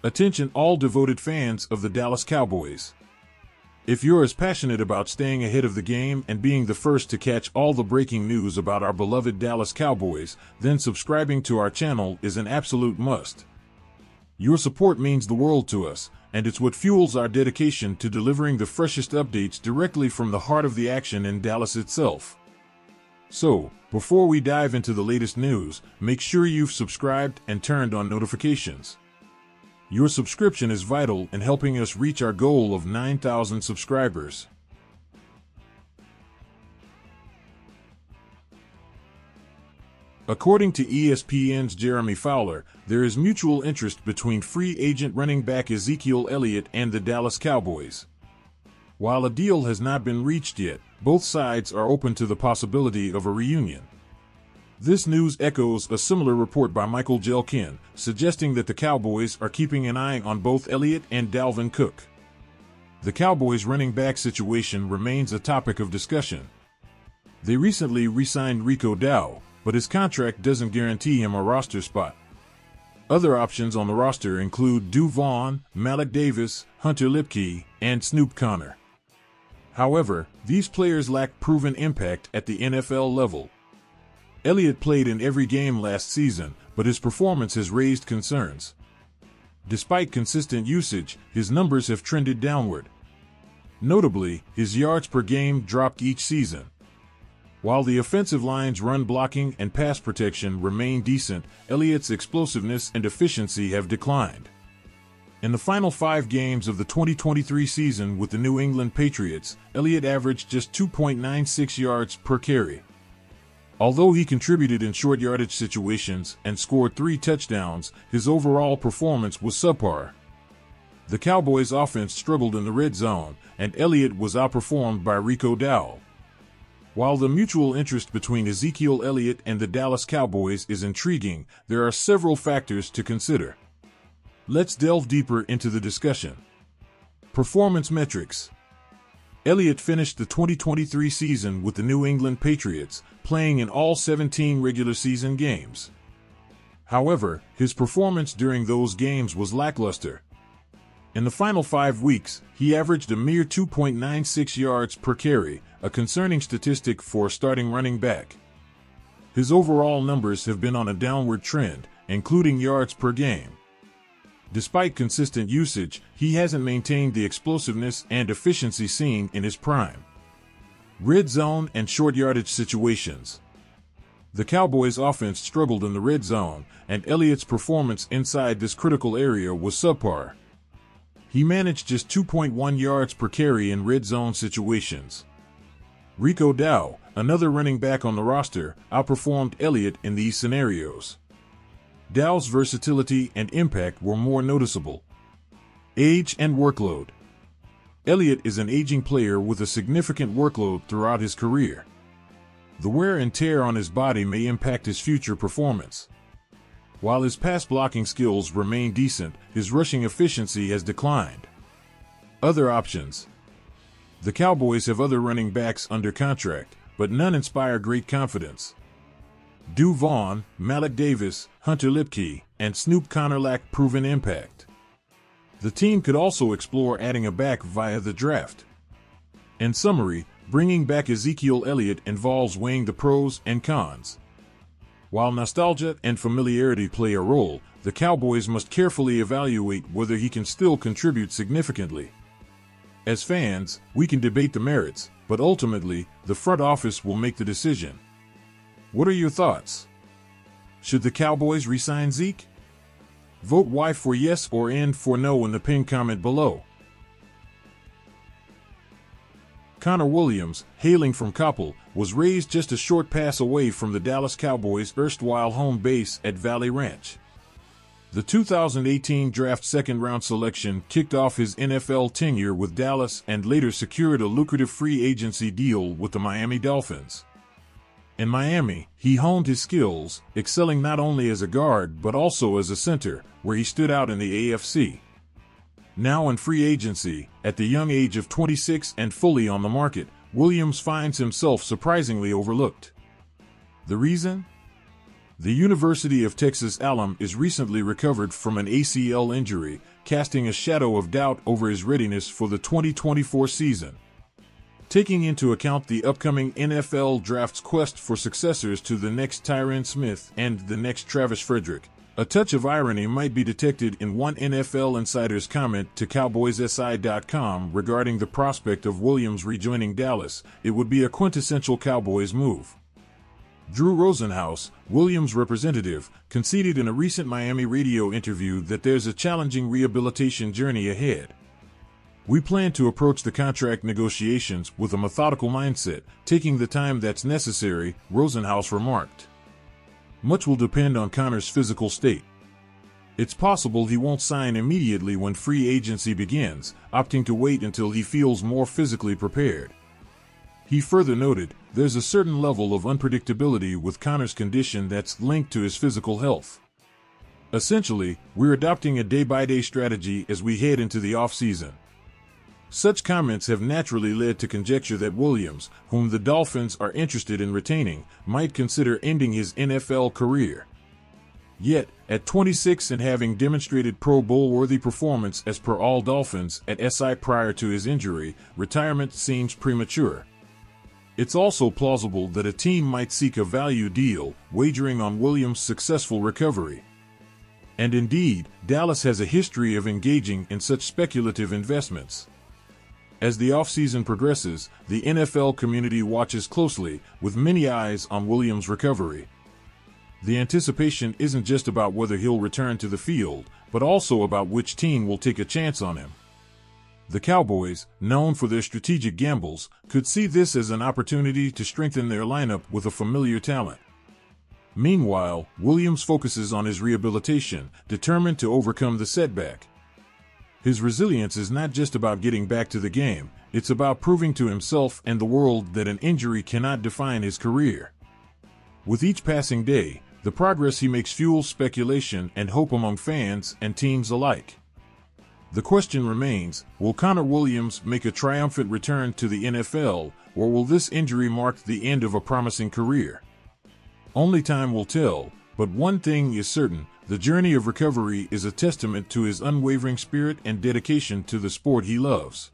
Attention all devoted fans of the Dallas Cowboys. If you're as passionate about staying ahead of the game and being the first to catch all the breaking news about our beloved Dallas Cowboys, then subscribing to our channel is an absolute must. Your support means the world to us, and it's what fuels our dedication to delivering the freshest updates directly from the heart of the action in Dallas itself. So, before we dive into the latest news, make sure you've subscribed and turned on notifications. Your subscription is vital in helping us reach our goal of 9,000 subscribers. According to ESPN's Jeremy Fowler, there is mutual interest between free agent running back Ezekiel Elliot and the Dallas Cowboys. While a deal has not been reached yet, both sides are open to the possibility of a reunion. This news echoes a similar report by Michael Jelkin, suggesting that the Cowboys are keeping an eye on both Elliott and Dalvin Cook. The Cowboys' running back situation remains a topic of discussion. They recently re-signed Rico Dow, but his contract doesn't guarantee him a roster spot. Other options on the roster include Drew Vaughn, Malik Davis, Hunter Lipke, and Snoop Connor. However, these players lack proven impact at the NFL level. Elliott played in every game last season, but his performance has raised concerns. Despite consistent usage, his numbers have trended downward. Notably, his yards per game dropped each season. While the offensive line's run blocking and pass protection remain decent, Elliott's explosiveness and efficiency have declined. In the final 5 games of the 2023 season with the New England Patriots, Elliott averaged just 2.96 yards per carry. Although he contributed in short yardage situations and scored 3 touchdowns, his overall performance was subpar. The Cowboys' offense struggled in the red zone, and Elliott was outperformed by Rico Dow. While the mutual interest between Ezekiel Elliott and the Dallas Cowboys is intriguing, there are several factors to consider. Let's delve deeper into the discussion. Performance metrics. Elliott finished the 2023 season with the New England Patriots, playing in all 17 regular season games. However, his performance during those games was lackluster. In the final 5 weeks, he averaged a mere 2.96 yards per carry, a concerning statistic for a starting running back. His overall numbers have been on a downward trend, including yards per game. Despite consistent usage, he hasn't maintained the explosiveness and efficiency seen in his prime. Red zone and short yardage situations. The Cowboys' offense struggled in the red zone, and Elliott's performance inside this critical area was subpar. He managed just 2.1 yards per carry in red zone situations. Rico Dow, another running back on the roster, outperformed Elliott in these scenarios. Dow's versatility and impact were more noticeable. Age and workload. Elliott is an aging player with a significant workload throughout his career. The wear and tear on his body may impact his future performance. While his pass blocking skills remain decent, his rushing efficiency has declined. Other options. The Cowboys have other running backs under contract, but none inspire great confidence. Drew Vaughn, Malik Davis, Hunter Lipke, and Snoop Connor lack proven impact. The team could also explore adding a back via the draft. In summary, bringing back Ezekiel Elliott involves weighing the pros and cons. While nostalgia and familiarity play a role, the Cowboys must carefully evaluate whether he can still contribute significantly. As fans, we can debate the merits, but ultimately, the front office will make the decision. What are your thoughts? Should the Cowboys re-sign Zeke? Vote Y for yes or N for no in the pinned comment below. Connor Williams, hailing from Coppell, was raised just a short pass away from the Dallas Cowboys' erstwhile home base at Valley Ranch. The 2018 draft second-round selection kicked off his NFL tenure with Dallas and later secured a lucrative free agency deal with the Miami Dolphins. In Miami, he honed his skills, excelling not only as a guard but also as a center, where he stood out in the AFC. Now in free agency, at the young age of 26 and fully on the market, Williams finds himself surprisingly overlooked. The reason? The University of Texas alum is recently recovered from an ACL injury, casting a shadow of doubt over his readiness for the 2024 season. Taking into account the upcoming NFL draft's quest for successors to the next Tyron Smith and the next Travis Frederick, a touch of irony might be detected in one NFL insider's comment to CowboysSI.com regarding the prospect of Williams rejoining Dallas. It would be a quintessential Cowboys move. Drew Rosenhaus, Williams' representative, conceded in a recent Miami radio interview that there's a challenging rehabilitation journey ahead. We plan to approach the contract negotiations with a methodical mindset, taking the time that's necessary, Rosenhaus remarked. Much will depend on Connor's physical state. It's possible he won't sign immediately when free agency begins, opting to wait until he feels more physically prepared. He further noted, there's a certain level of unpredictability with Connor's condition that's linked to his physical health. Essentially, we're adopting a day-by-day strategy as we head into the off-season. Such comments have naturally led to conjecture that Williams, whom the Dolphins are interested in retaining, might consider ending his NFL career. Yet, at 26 and having demonstrated Pro Bowl-worthy performance as per all Dolphins at SI prior to his injury, retirement seems premature. It's also plausible that a team might seek a value deal, wagering on Williams' successful recovery. And indeed, Dallas has a history of engaging in such speculative investments. As the offseason progresses, the NFL community watches closely, with many eyes on Williams' recovery. The anticipation isn't just about whether he'll return to the field, but also about which team will take a chance on him. The Cowboys, known for their strategic gambles, could see this as an opportunity to strengthen their lineup with a familiar talent. Meanwhile, Williams focuses on his rehabilitation, determined to overcome the setback. His resilience is not just about getting back to the game, it's about proving to himself and the world that an injury cannot define his career. With each passing day, the progress he makes fuels speculation and hope among fans and teams alike. The question remains, will Connor Williams make a triumphant return to the NFL, or will this injury mark the end of a promising career? Only time will tell, but one thing is certain, the journey of recovery is a testament to his unwavering spirit and dedication to the sport he loves.